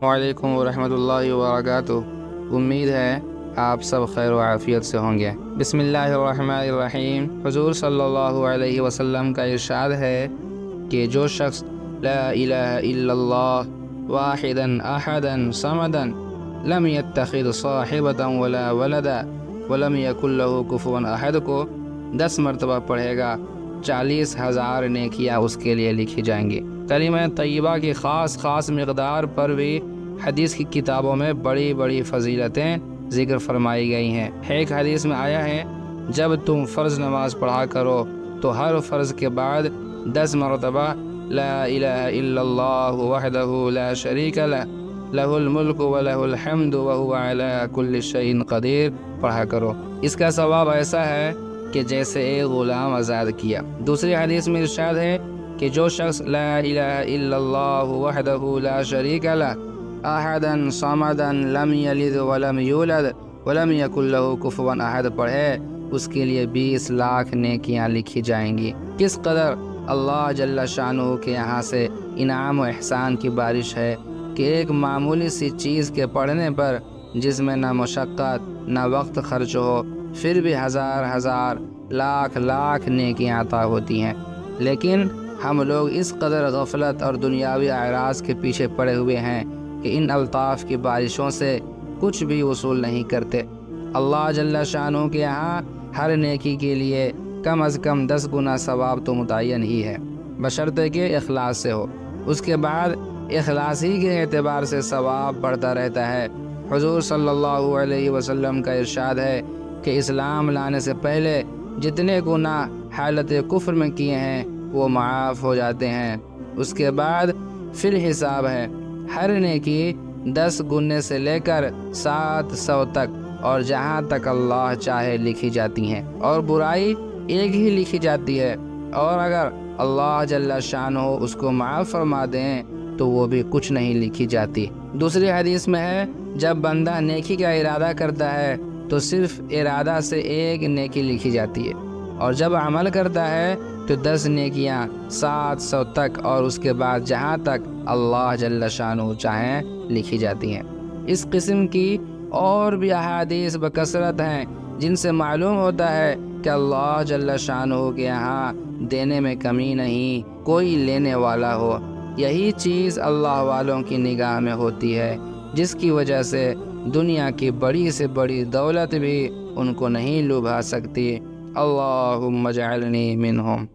وعلیکم ورحمۃ اللہ وبرکاتہ۔ امید ہے آپ سب خیر و عافیت سے ہوں گے۔ بسم اللہ الرحمن الرحیم۔ حضور صلی اللہ علیہ وسلم کا ارشاد ہے کہ جو شخص لا الہ الا اللہ واحدا احدا صمدا لم يتخذ صاحبۃ ولا ولدا ولم يكن له كفوا احد کو 10 مرتبہ پڑھے گا 40,000 نیکیاں اس کے لیے لکھی جائیں گی۔ کلمہ طیبہ کی خاص مقدار پر بھی حدیث کی کتابوں میں بڑی بڑی فضیلتیں ذکر فرمائی گئی ہیں۔ ایک حدیث میں آیا ہے، جب تم فرض نماز پڑھا کرو تو ہر فرض کے بعد 10 مرتبہ لا الہ الا اللہ وحدہ لا شریک لہ لہ الملک ولہ الحمد وہو علی کل شیء قدیر پڑھا کرو۔ اس کا ثواب ایسا ہے کہ جیسے ایک غلام آزاد کیا۔ دوسری حدیث میں ارشاد ہے کہ جو شخص لا الہ الا اللہ وحدہ لا شریک لہ احدا صمدا لم یلد ولم یولد ولم یکن لہ کفوا احد پڑھے، اس کے لیے 20 لاکھ نیکیاں لکھی جائیں گی۔ کس قدر اللہ جل شانہ کے یہاں سے انعام و احسان کی بارش ہے کہ ایک معمولی سی چیز کے پڑھنے پر، جس میں نہ مشقت نہ وقت خرچ ہو، پھر بھی ہزار لاکھ نیکیاں عطا ہوتی ہیں۔ لیکن ہم لوگ اس قدر غفلت اور دنیاوی اعراض کے پیچھے پڑے ہوئے ہیں کہ ان الطاف کی بارشوں سے کچھ بھی وصول نہیں کرتے۔ اللہ جل شانہ کے یہاں ہر نیکی کے لیے کم از کم 10 گنا ثواب تو متعین ہی ہے، بشرطے کہ اخلاص سے ہو۔ اس کے بعد اخلاص ہی کے اعتبار سے ثواب بڑھتا رہتا ہے۔ حضور صلی اللہ علیہ وسلم کا ارشاد ہے کہ اسلام لانے سے پہلے جتنے گناہ حالت کفر میں کیے ہیں وہ معاف ہو جاتے ہیں۔ اس کے بعد پھر حساب ہے۔ ہر نیکی 10 گنے سے لے کر 700 تک اور جہاں تک اللہ چاہے لکھی جاتی ہیں، اور برائی ایک ہی لکھی جاتی ہے، اور اگر اللہ جل شانہ اس کو معاف فرما دیں تو وہ بھی کچھ نہیں لکھی جاتی۔ دوسری حدیث میں ہے، جب بندہ نیکی کا ارادہ کرتا ہے تو صرف ارادہ سے 1 نیکی لکھی جاتی ہے، اور جب عمل کرتا ہے تو 10 نیکیاں 700 تک اور اس کے بعد جہاں تک اللہ جل شانہ چاہیں لکھی جاتی ہیں۔ اس قسم کی اور بھی احادیث بکثرت ہیں جن سے معلوم ہوتا ہے کہ اللہ جل شانہ کے یہاں دینے میں کمی نہیں، کوئی لینے والا ہو۔ یہی چیز اللہ والوں کی نگاہ میں ہوتی ہے، جس کی وجہ سے دنیا کی بڑی سے بڑی دولت بھی ان کو نہیں لبھا سکتی۔ اللہم اجعلنی منہم۔